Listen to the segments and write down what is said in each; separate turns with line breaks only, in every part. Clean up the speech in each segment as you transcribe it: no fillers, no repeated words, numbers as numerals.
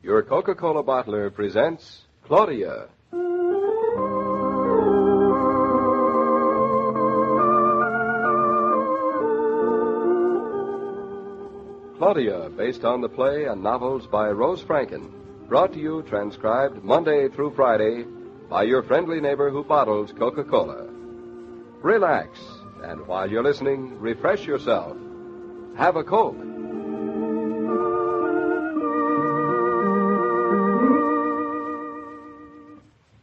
Your Coca-Cola bottler presents Claudia. Claudia, based on the play and novels by Rose Franken. Brought to you, transcribed Monday through Friday by your friendly neighbor who bottles Coca-Cola. Relax, and while you're listening, refresh yourself. Have a Coke.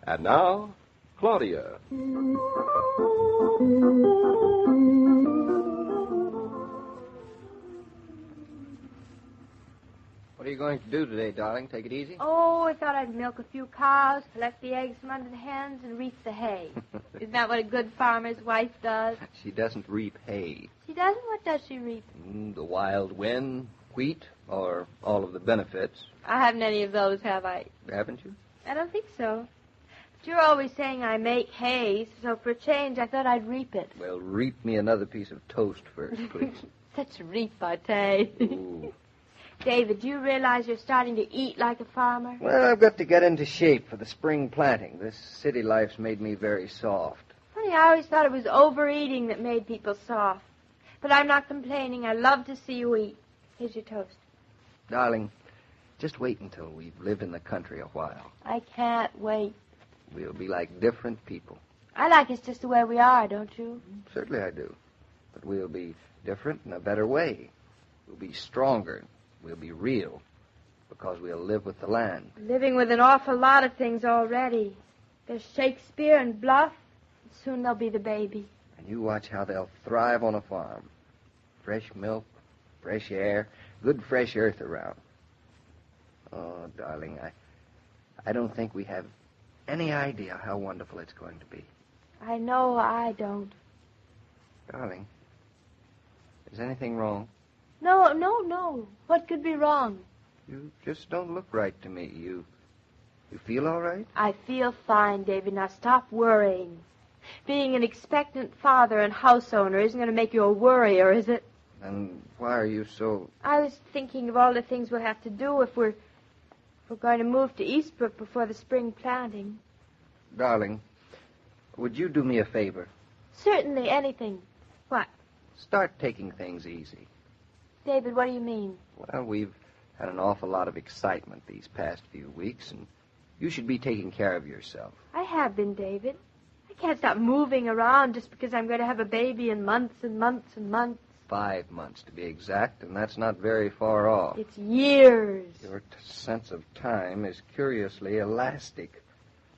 And now, Claudia.
What are you going to do today, darling? Take it easy?
Oh, I thought I'd milk a few cows, collect the eggs from under the hens, and reap the hay. Isn't that what a good farmer's wife does?
She doesn't reap hay.
She doesn't? What does she reap?
The wild wind, wheat, or all of the benefits.
I haven't any of those, have I?
Haven't you?
I don't think so. But you're always saying I make hay, so for a change, I thought I'd reap it.
Well, reap me another piece of toast first, please.
Such repartee.
Ooh.
David, do you realize you're starting to eat like a farmer?
Well, I've got to get into shape for the spring planting. This city life's made me very soft.
Funny, I always thought it was overeating that made people soft. But I'm not complaining. I love to see you eat. Here's your toast.
Darling, just wait until we've lived in the country a while.
I can't wait.
We'll be like different people.
I like us just the way we are, don't you?
Certainly I do. But we'll be different in a better way. We'll be stronger. We'll be real, because we'll live with the land.
Living with an awful lot of things already. There's Shakespeare and Bluff. And soon there'll be the baby.
And you watch how they'll thrive on a farm. Fresh milk, fresh air, good fresh earth around. Oh, darling, I don't think we have any idea how wonderful it's going to be.
I know I don't.
Darling, is anything wrong?
No. What could be wrong?
You just don't look right to me. You feel all right?
I feel fine, David. Now stop worrying. Being an expectant father and house owner isn't going to make you a worrier, is it?
And why are you so...
I was thinking of all the things we'll have to do if we're going to move to Eastbrook before the spring planting.
Darling, would you do me a favor?
Certainly, anything. What?
Start taking things easy.
David, what do you mean?
Well, we've had an awful lot of excitement these past few weeks, and you should be taking care of yourself.
I have been, David. I can't stop moving around just because I'm going to have a baby in months and months and months.
5 months, to be exact, and that's not very far off.
It's years.
Your sense of time is curiously elastic.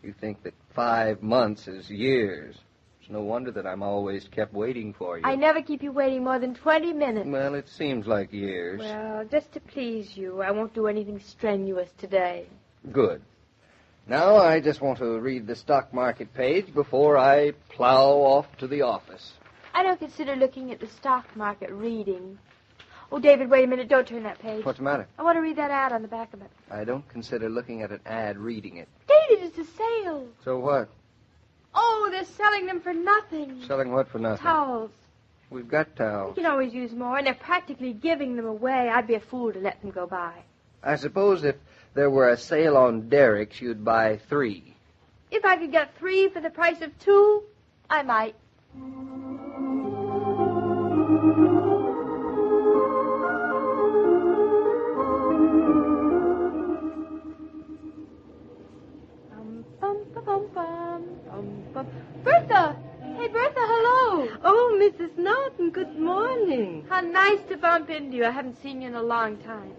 You think that 5 months is years. It's no wonder that I'm always kept waiting for you.
I never keep you waiting more than 20 minutes.
Well, it seems like years.
Well, just to please you, I won't do anything strenuous today.
Good. Now I just want to read the stock market page before I plow off to the office.
I don't consider looking at the stock market reading. Oh, David, wait a minute. Don't turn that page.
What's the matter?
I want to read that ad on the back of it.
I don't consider looking at an ad reading it.
David, it's a sale.
So what?
Oh, they're selling them for nothing.
Selling what for nothing?
Towels.
We've got towels.
You can always use more, and they're practically giving them away. I'd be a fool to let them go by.
I suppose if there were a sale on derricks, you'd buy 3.
If I could get 3 for the price of 2, I might. Bertha! Hey, Bertha, hello.
Oh, Mrs. Naughton, good morning.
How nice to bump into you. I haven't seen you in a long time.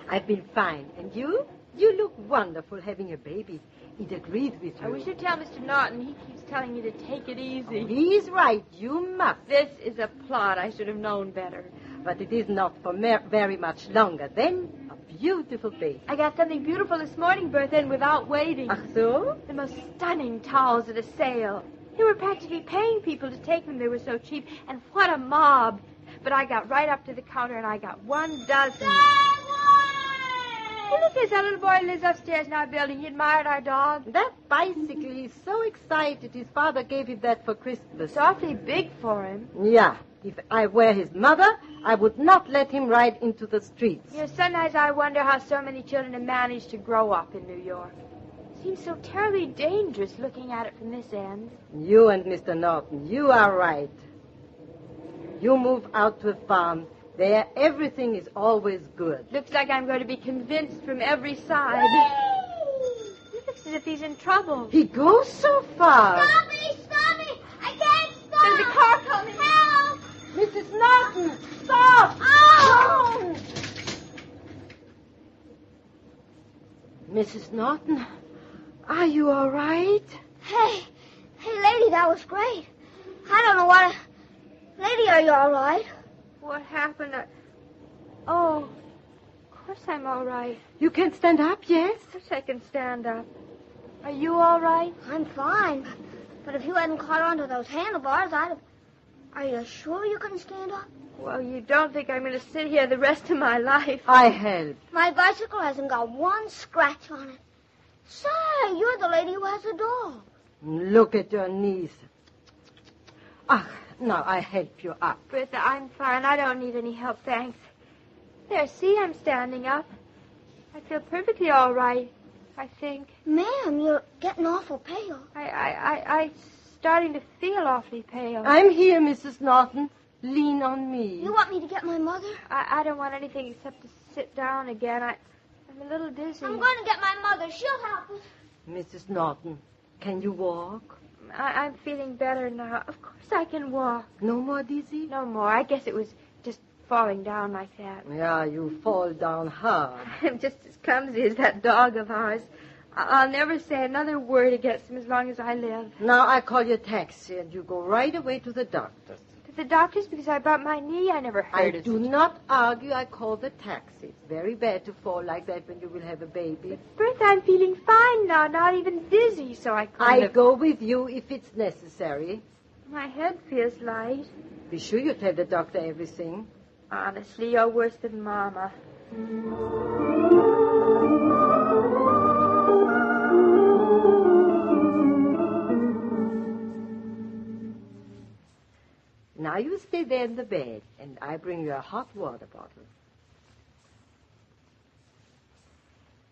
I've been fine. And you? You look wonderful having a baby. It agrees with you.
I wish you'd tell Mr. Naughton. He keeps telling you to take it easy.
He's right. You must.
This is a plot. I should have known better.
But it is not for very much longer. Then, a beautiful baby.
I got something beautiful this morning, Bertha, and without waiting.
Ach so?
The most stunning towels at a sale. They were practically paying people to take them. They were so cheap. And what a mob. But I got right up to the counter, and I got 1 dozen. Oh, look, there's that little boy lives upstairs in our building. He admired our dog.
That bicycle, he's so excited. His father gave him that for Christmas.
It's awfully big for him.
Yeah. If I were his mother, I would not let him ride into the streets.
You know, sometimes I wonder how so many children have managed to grow up in New York. It seems so terribly dangerous looking at it from this end.
You and Mr. Naughton, you are right. You move out to a farm. There, everything is always good.
Looks like I'm going to be convinced from every side. He looks as if he's in trouble.
He goes so far.
Stop me! Stop me! I can't stop!
There's a car coming.
Help!
Mrs. Naughton, stop!
Oh!
Mrs. Naughton, are you all right?
Hey, lady, that was great. I don't know what... Lady, are you all right?
What happened? Oh, of course I'm all right.
You can stand up, yes?
Of course I can stand up. Are you all right?
I'm fine. But if you hadn't caught onto those handlebars, I'd have... Are you sure you couldn't stand up?
Well, you don't think I'm going to sit here the rest of my life.
I help.
My bicycle hasn't got one scratch on it. Say, you're the lady who has a dog.
Look at your knees. Ah, now I help you up.
Bertha, I'm fine. I don't need any help, thanks. There, see, I'm standing up. I feel perfectly all right, I think.
Ma'am, you're getting awful pale.
I'm starting to feel awfully pale.
I'm here, Mrs. Naughton. Lean on me.
You want me to get my mother?
I don't want anything except to sit down again. I'm a little dizzy.
I'm going to get my mother. She'll help us.
Mrs. Naughton, can you walk?
I'm feeling better now. Of course I can walk.
No more dizzy?
No more. I guess it was just falling down like that.
Yeah, you fall down hard.
I'm just as clumsy as that dog of ours. I'll never say another word against him as long as I live.
Now I call you a taxi and you go right away to the doctor's.
To the doctor's because I bumped my knee? I never heard
I
of
do
it.
not argue. I call the taxi. It's very bad to fall like that when you will have a baby.
Bertha, I'm feeling fine now, not even dizzy, so I couldn't
I
have...
go with you if it's necessary.
My head feels light.
Be sure you tell the doctor everything.
Honestly, you're worse than Mama.
Now you stay there in the bed, and I bring you a hot water bottle.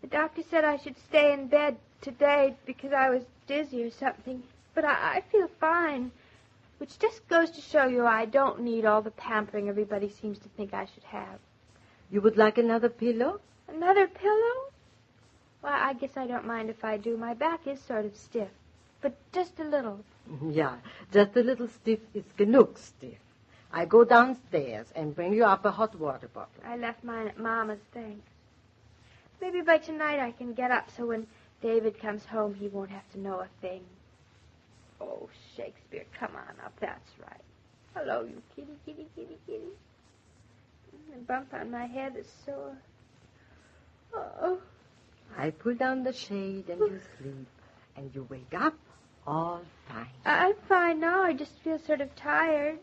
The doctor said I should stay in bed today because I was dizzy or something. But I feel fine, which just goes to show you I don't need all the pampering everybody seems to think I should have.
You would like another pillow?
Another pillow? Well, I guess I don't mind if I do. My back is sort of stiff, but just a little.
Yeah, just a little stiff is genug stiff. I go downstairs and bring you up a hot water bottle.
I left mine at Mama's, thanks. Maybe by tonight I can get up so when David comes home he won't have to know a thing. Oh, Shakespeare, come on up, that's right. Hello, you kitty, kitty, kitty, kitty. The bump on my head is sore. Oh.
I pull down the shade and you sleep, and you wake up all fine.
I'm fine now. I just feel sort of tired.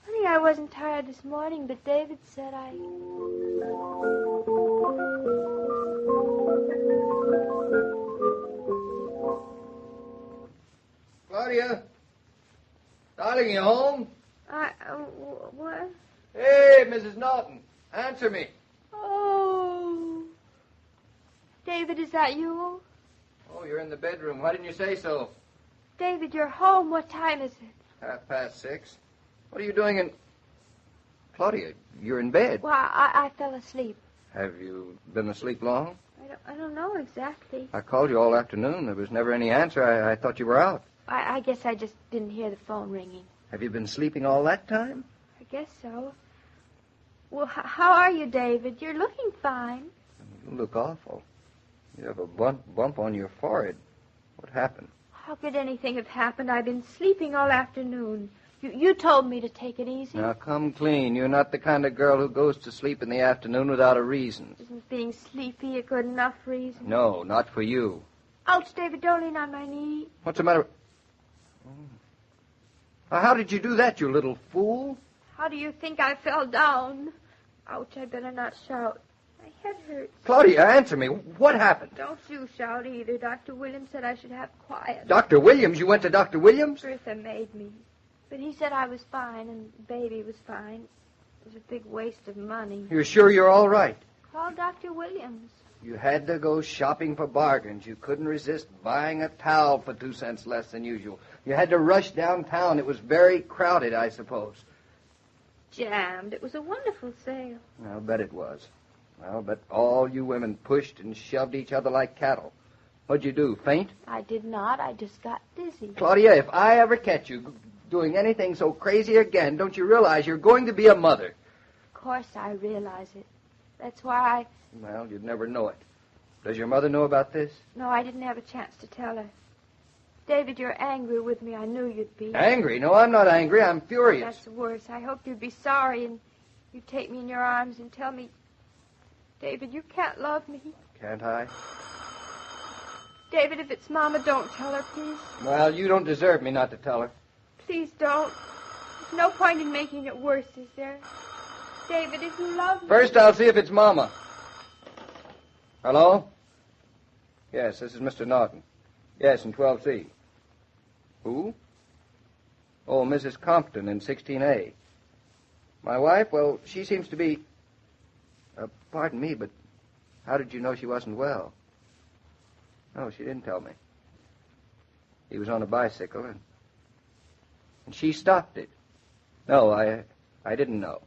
Funny I wasn't tired this morning, but David said I...
Claudia? Darling, you home?
What?
Hey, Mrs. Naughton, answer me.
Oh. David, is that you?
Oh, you're in the bedroom. Why didn't you say so?
David, you're home. What time is it?
6:30. What are you doing in... Claudia, you're in bed.
Well, I fell asleep.
Have you been asleep long?
I don't know exactly.
I called you all afternoon. There was never any answer. I thought you were out.
I guess I just didn't hear the phone ringing.
Have you been sleeping all that time?
I guess so. Well, how are you, David? You're looking fine.
You look awful. You have a bump on your forehead. What happened?
How could anything have happened? I've been sleeping all afternoon. You told me to take it easy.
Now, come clean. You're not the kind of girl who goes to sleep in the afternoon without a reason.
Isn't being sleepy a good enough reason?
No, not for you.
Ouch, David, don't lean on my knee.
What's the matter? Now, how did you do that, you little fool?
How do you think I fell down? Ouch, I better not shout. My head hurts.
Claudia, answer me. What happened?
Don't you shout either. Dr. Williams said I should have quiet.
Dr. Williams? You went to Dr. Williams?
Bertha made me. But he said I was fine and Baby was fine. It was a big waste of money.
You're sure you're all right?
Call Dr. Williams.
You had to go shopping for bargains. You couldn't resist buying a towel for 2 cents less than usual. You had to rush downtown. It was very crowded, I suppose.
Jammed. It was a wonderful sale.
I'll bet it was. I'll bet all you women pushed and shoved each other like cattle. What'd you do, faint?
I did not. I just got dizzy.
Claudia, if I ever catch you doing anything so crazy again, don't you realize you're going to be a mother?
Of course I realize it. That's why
Well, you'd never know it. Does your mother know about this?
No, I didn't have a chance to tell her. David, you're angry with me. I knew you'd be.
Angry? No, I'm not angry. I'm furious.
That's worse. I hoped you'd be sorry and you'd take me in your arms and tell me, David, you can't love me.
Can't I?
David, if it's Mama, don't tell her, please.
Well, you don't deserve me not to tell her.
Please don't. There's no point in making it worse, is there? David, if you love me...
First, I'll see if it's Mama. Hello? Yes, this is Mr. Naughton. Yes, in 12C. Who? Oh, Mrs. Compton in 16A. My wife? Well, she seems to be... pardon me, but how did you know she wasn't well? No, she didn't tell me. He was on a bicycle, and she stopped it. No, I didn't know.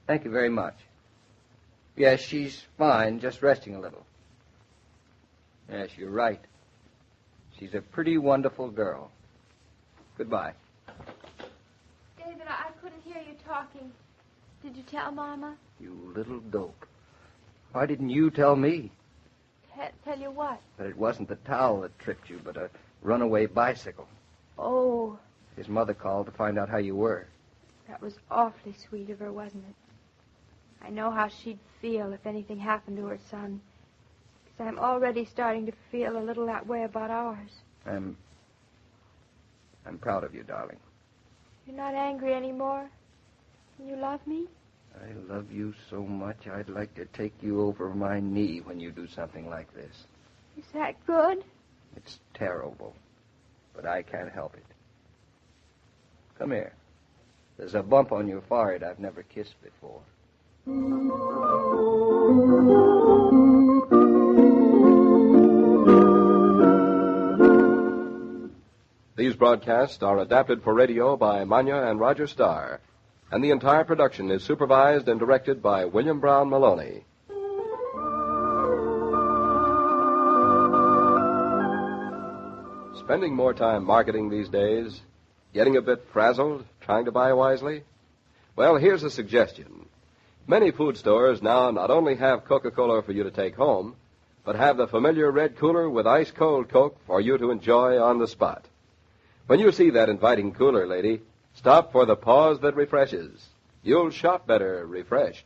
Thank you very much. Yes, she's fine, just resting a little. Yes, you're right. She's a pretty wonderful girl. Goodbye.
David, I couldn't hear you talking. Did you tell Mama?
You little dope. Why didn't you tell me?
Tell you what?
That it wasn't the towel that tripped you, but a runaway bicycle.
Oh,
His mother called to find out how you were.
that was awfully sweet of her, wasn't it? I know how she'd feel if anything happened to her son. Because I'm already starting to feel a little that way about ours.
I'm proud of you, darling.
You're not angry anymore? You love me?
I love you so much, I'd like to take you over my knee when you do something like this.
Is that good?
It's terrible, but I can't help it. Come here. There's a bump on your forehead I've never kissed before.
These broadcasts are adapted for radio by Manya and Roger Starr, and the entire production is supervised and directed by William Brown Meloney. Spending more time marketing these days? Getting a bit frazzled, trying to buy wisely? Well, here's a suggestion. Many food stores now not only have Coca-Cola for you to take home, but have the familiar red cooler with ice-cold Coke for you to enjoy on the spot. When you see that inviting cooler, lady, stop for the pause that refreshes. You'll shop better refreshed.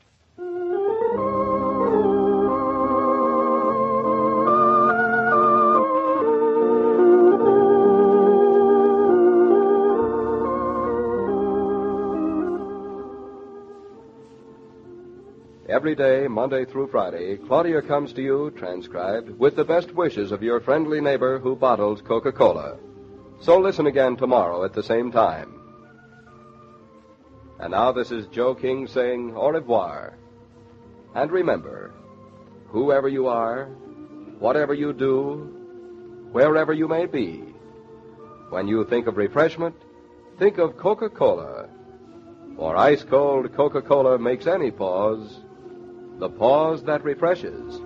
Every day, Monday through Friday, Claudia comes to you, transcribed, with the best wishes of your friendly neighbor who bottles Coca-Cola. So listen again tomorrow at the same time. And now this is Joe King saying au revoir. And remember, whoever you are, whatever you do, wherever you may be, when you think of refreshment, think of Coca-Cola. For ice-cold Coca-Cola makes any pause the pause that refreshes.